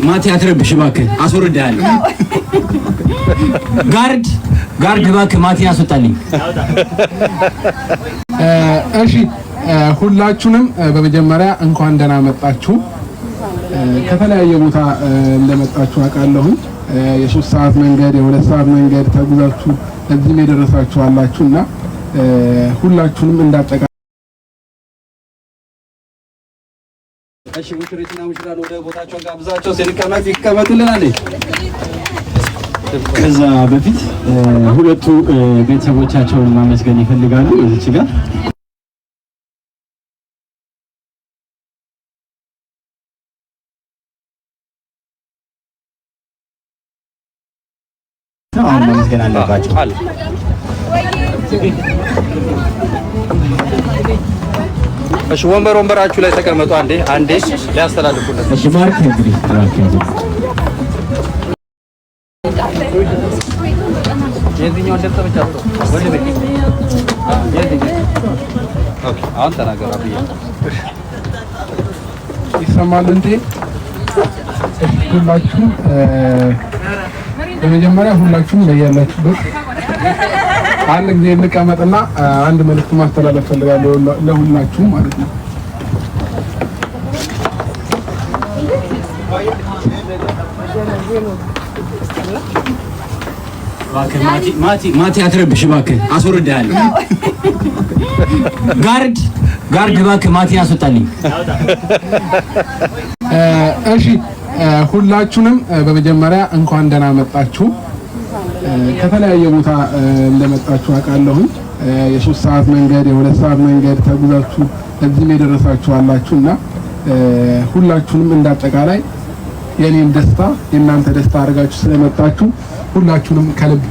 ማቲ አትረብሽ እባክህ፣ አስወርድሃለሁ። ጋርድ እባክህ ማቲ ያስወጣልኝ። እሺ ሁላችሁንም በመጀመሪያ እንኳን ደህና መጣችሁ። ከተለያየ ቦታ እንደመጣችሁ አውቃለሁ። የ3 ሰዓት መንገድ የ2 ሰዓት መንገድ ተጉዛችሁ እዚህም የደረሳችሁ አላችሁና ሁላችሁንም እንዳጠቃ እሺ ሙሽሪትና ሙሽራን ወደ ቦታቸው ጋብዛቸው ሲልቀመጥ ይቀመጡልናል። ከዛ በፊት ሁለቱ ቤተሰቦቻቸውን ማመስገን ይፈልጋሉ። እዚች ጋር አሁን ማመስገን አለባቸው። እሺ ወንበራችሁ ላይ ተቀመጡ። አንዴ ሊያስተላልፉለት። እሺ ማርክ እንግዲህ የትኛው እንደተመቻቸው ወደ ቤት ኦኬ። አሁን ተናገር አብዬ ይሰማል እንዴ? ሁላችሁም በመጀመሪያ ሁላችሁም ለያላችሁበት አንድ ጊዜ እንቀመጥና አንድ መልእክት ማስተላለፍ ፈልጋለሁ ለሁላችሁም ማለት ነው። ማቲ አትረብሽ እባክህ፣ አስወርድሃለሁ። ጋርድ እባክህ ማቲ ያስወጣልኝ። እሺ ሁላችሁንም በመጀመሪያ እንኳን ደህና መጣችሁ። ከተለያየ ቦታ እንደመጣችሁ አውቃለሁ። የ3 ሰዓት መንገድ የ2 ሰዓት መንገድ ተጉዛችሁ እዚህም የደረሳችሁ አላችሁና ሁላችሁንም እንዳጠቃላይ የኔን ደስታ የእናንተ ደስታ አድርጋችሁ ስለመጣችሁ ሁላችሁንም ከልብ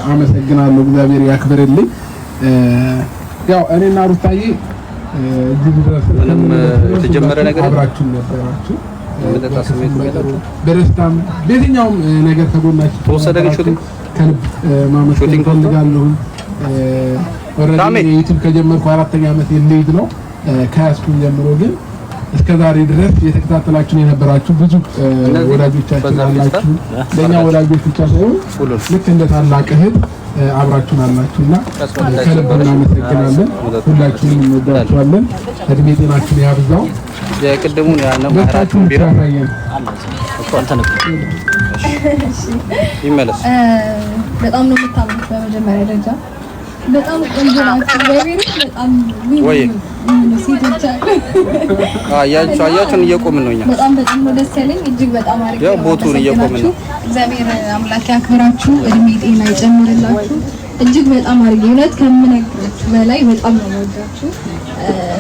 አመሰግናለሁ። እግዚአብሔር ያክብርልኝ። ያው እኔና ሩታዬ እዚህ ድረስ ምንም የተጀመረ ነገር አብራችሁ ነበራችሁ። በደስታም በየትኛውም ነገር ከጎናችሁ ተወሰደ። ግን ከልብ ማመስገን ፈልጋለሁ። ወራዲ ዩቲዩብ ከጀመርኩ 4ኛ ዓመት ልይዝ ነው ከያዝኩኝ ጀምሮ ግን እስከዛሬ ድረስ የተከታተላችሁ የነበራችሁ ብዙ ወዳጆቻችን አላችሁ። ለኛ ወዳጆች ብቻ ሳይሆን ልክ እንደ ታላቅ እህት አብራችሁን አላችሁና ከልብ እናመሰግናለን። ሁላችሁንም እንወዳችኋለን። እድሜ ጤናችሁን ያብዛው። የቅድሙን ያነው አራቱን ቢራ ይመለስ። በጣም ነው የምታምሩት። በመጀመሪያ ደረጃ በጣም ቆንጆ ናችሁ። በጣም ሴቶች አያችሁን እየቆምን ነው እኛ። በጣም ነው ደስ ያለኝ። እጅግ በጣም አሪፍ ያው ቦቱን እየቆምን ነው። እግዚአብሔር አምላክ ያክብራችሁ፣ እድሜ ጤና ይጨምርላችሁ። እጅግ በጣም አሪፍ እውነት ከምነግራችሁ በላይ በጣም ነው የምወዳችሁ።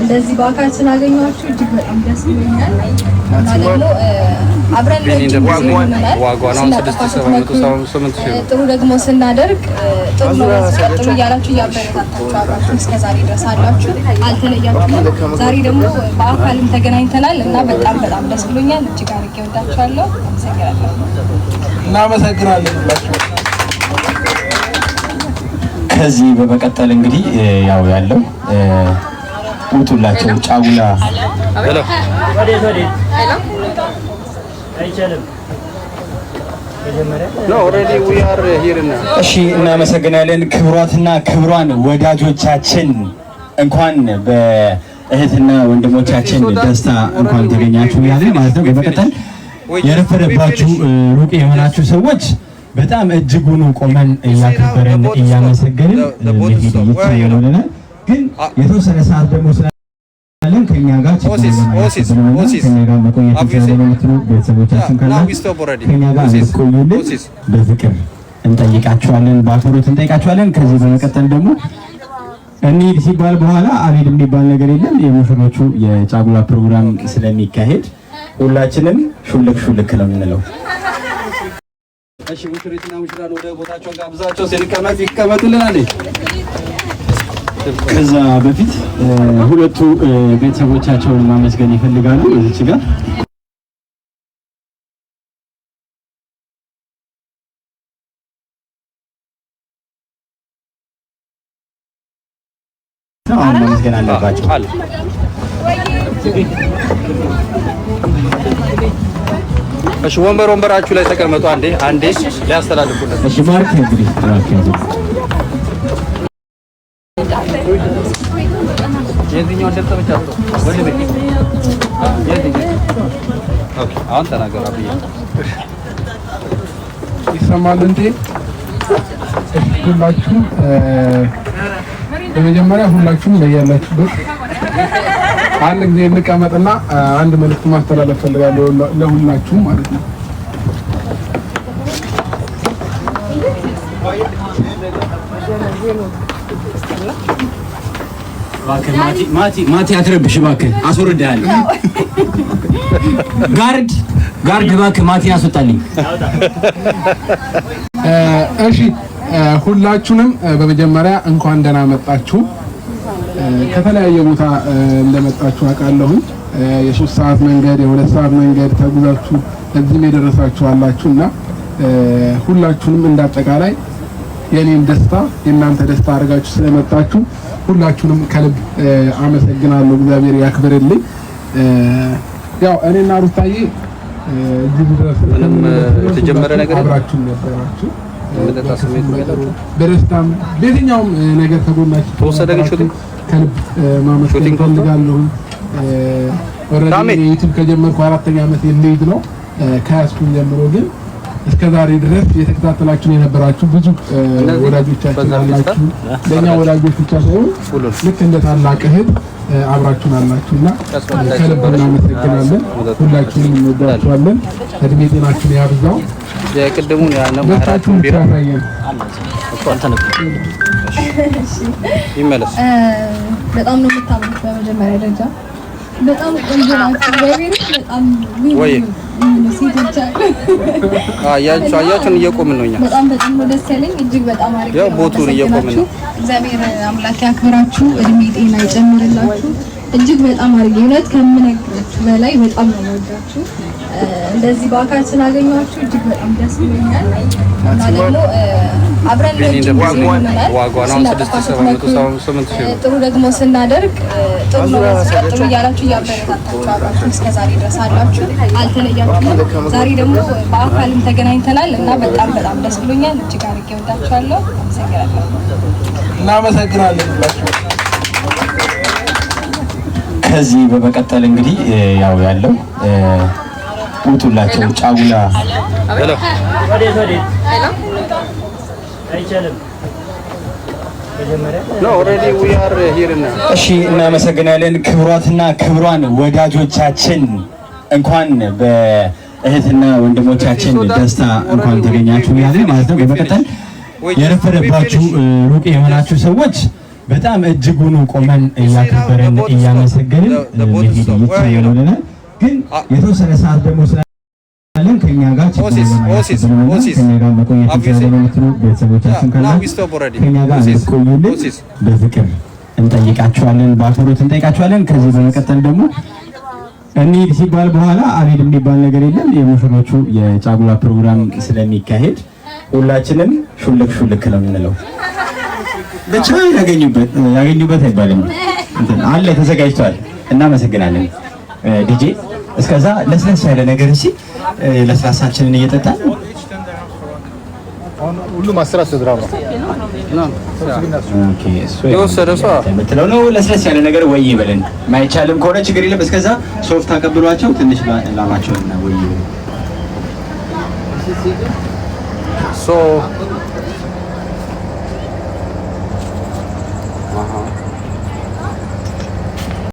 እንደዚህ በአካል ስላገኘኋችሁ እጅግ በጣም ደስ ብሎኛል። እና ደግሞ አብረን ጥሩ ደግሞ ስናደርግ ጥሩ ነው ጥሩ እያላችሁ እያበረታታችሁ አብራችሁ እስከዛሬ ድረስ አላችሁ፣ አልተለያችሁም። ዛሬ ደግሞ በአካልም ተገናኝተናል እና በጣም ደስ ብሎኛል። እጅግ አድርጌ እወዳችኋለሁ። አመሰግናለሁ። እናመሰግናለን። ከዚህ በመቀጠል እንግዲህ ያው ያለው ውጡላቸው ጫጉላ እሺ፣ እናመሰግናለን። ክብሯትና ክብሯን ወዳጆቻችን እንኳን በእህትና ወንድሞቻችን ደስታ እንኳን ተገኛችሁ ያለ ማለት ነው። በመቀጠል የረፈደባችሁ ሩቅ የሆናችሁ ሰዎች በጣም እጅጉን ቆመን እያከበረን እያመሰገንን ለሄድ ይቻላል። ግን የተወሰነ ሰዓት ደግሞ ስላለን ከኛ ጋር ከኛ ጋር መቆየት ይችላል የምትሉ ቤተሰቦቻችን ካላችሁ ከኛ ጋር እንድትቆዩልን በፍቅር እንጠይቃችኋለን፣ በአክብሮት እንጠይቃችኋለን። ከዚህ በመቀጠል ደግሞ እንሂድ ሲባል በኋላ አልሄድ የሚባል ነገር የለም። የሙሽሮቹ የጫጉላ ፕሮግራም ስለሚካሄድ ሁላችንም ሹልክ ነው የምንለው። እሺ ሙሽሪትና ሙሽራን ወደ ቦታቸው ጋብዛቸው ሲልቀመጥ ይቀመጡልናል። ከዛ በፊት ሁለቱ ቤተሰቦቻቸውን ማመስገን ይፈልጋሉ። እዚች ጋር አሁን ማመስገን አለባቸው። እሺ ወንበራችሁ ላይ ተቀመጡ። አንዴ ሊያስተላልፉልን። እሺ ማርክ እንግዲህ የዚህኛው ደብተር ብቻ ነው ወደ ቤት ኦኬ። አሁን ተናገር አብዬ ይሰማል እንዴ? ሁላችሁም በመጀመሪያ ሁላችሁም ለያላችሁበት አንድ ጊዜ እንቀመጥና አንድ መልዕክት ማስተላለፍ ፈልጋለሁ ለሁላችሁም ማለት ነው። ማቲ አትረብሽ እባክህ፣ አስወርድሃለሁ። ጋርድ እባክህ ማቲ አስወጣልኝ። እሺ ሁላችሁንም በመጀመሪያ እንኳን ደህና መጣችሁ። ከተለያየ ቦታ እንደመጣችሁ አውቃለሁ። የ3 ሰዓት መንገድ የ2 ሰዓት መንገድ ተጉዛችሁ እዚህም የደረሳችሁ አላችሁና ሁላችሁንም እንዳጠቃላይ የኔን ደስታ የእናንተ ደስታ አድርጋችሁ ስለመጣችሁ ሁላችሁንም ከልብ አመሰግናለሁ። እግዚአብሔር ያክብርልኝ። ያው እኔና ሩታዬ እዚህ ድረስ ምንም የተጀመረ ነገር አብራችሁ ነበራችሁ። በደስታም በየትኛውም ነገር ከጎናችሁ ተወሰደ። ግን ከልብ ማመስገን ፈልጋለሁ። ኦልሬዲ ዩቲዩብ ከጀመርኩ 4ኛ ዓመት ልሄድ ነው። ከያዝኩኝ ጀምሮ ግን እስከዛሬ ድረስ የተከታተላችሁን የነበራችሁ ብዙ ወዳጆቻችን አላችሁ። ለኛ ወዳጆች ብቻ ሳይሆን ልክ እንደ ታላቅ እህት አብራችሁን አላችሁና ከልብ እናመሰግናለን። ሁላችሁንም እንወዳችኋለን። እድሜ ጤናችሁን ያብዛው። የቅድሙን ያነው ደስታችሁን ያሳየን። ይመለስ። በጣም ነው የምታምሩት። በመጀመሪያ ደረጃ በጣም ቆንጆ ናችሁ። በጣም ወይ ሴቶች አያችሁን እየቆምን ነው እኛ። በጣም ነው ደስ ያለኝ። እጅግ በጣም አሪፍ ያው ቦቱን እየቆምን ነው። እግዚአብሔር አምላክ ያክብራችሁ፣ እድሜ ጤና ይጨምርላችሁ። እጅግ በጣም አሪፍ እውነት ከምነግራችሁ በላይ በጣም ነው የምወዳችሁ። እንደዚህ በአካል ስላገኘኋችሁ እጅግ በጣም ደስ ብሎኛል። እና ደግሞ አብረን ጥሩ ደግሞ ስናደርግ ጥሩ ነው ጥሩ እያላችሁ እያበረታታችሁ አብራችሁ እስከዛሬ ድረስ አላችሁ፣ አልተለያችሁም። ዛሬ ደግሞ በአካልም ተገናኝተናል እና በጣም ደስ ብሎኛል። እጅግ አድርጌ እወዳችኋለሁ። አመሰግናለሁ። እናመሰግናለን። ከዚህ በመቀጠል እንግዲህ ያው ያለው ውጡላቸው ጫጉላ ሄሎ እሺ፣ እናመሰግናለን። ክብሯትና ክብሯን ወዳጆቻችን እንኳን በእህትና ወንድሞቻችን ደስታ እንኳን ተገኛችሁ ያለን ማለት ነው። በመቀጠል የረፈደባችሁ ሩቅ የሆናችሁ ሰዎች በጣም እጅጉን ቆመን እያከበረን እያመሰገንን መሄድ ይቻላል። ግን የተወሰነ ሰዓት ደግሞ ስላለን ከኛ ጋር ከኛ ጋር መቆየት ይችላል የምትሉ ቤተሰቦቻችን ካላችሁ ከኛ ጋር እንድትቆዩልን በፍቅር እንጠይቃችኋለን፣ በአክብሮት እንጠይቃችኋለን። ከዚህ በመቀጠል ደግሞ እንሂድ ሲባል በኋላ አልሄድም የሚባል ነገር የለም። የሙሽሮቹ የጫጉላ ፕሮግራም ስለሚካሄድ ሁላችንም ሹልክ ነው የምንለው። ብቻ ያገኙበት አይባልም አለ ተዘጋጅቷል። እናመሰግናለን ዲጄ። እስከዛ ለስለስ ያለ ነገር እሺ፣ ለስላሳችንን እየጠጣን ሁሉም አስራ ተድራው ነው። ኦኬ የምትለው ነው። ለስለስ ያለ ነገር ወይ ይበለን። ማይቻልም ከሆነ ችግር የለም። እስከዛ ሶፍት አቀብሏቸው ትንሽ ላማቸውና ወይ ይበለን። ሶ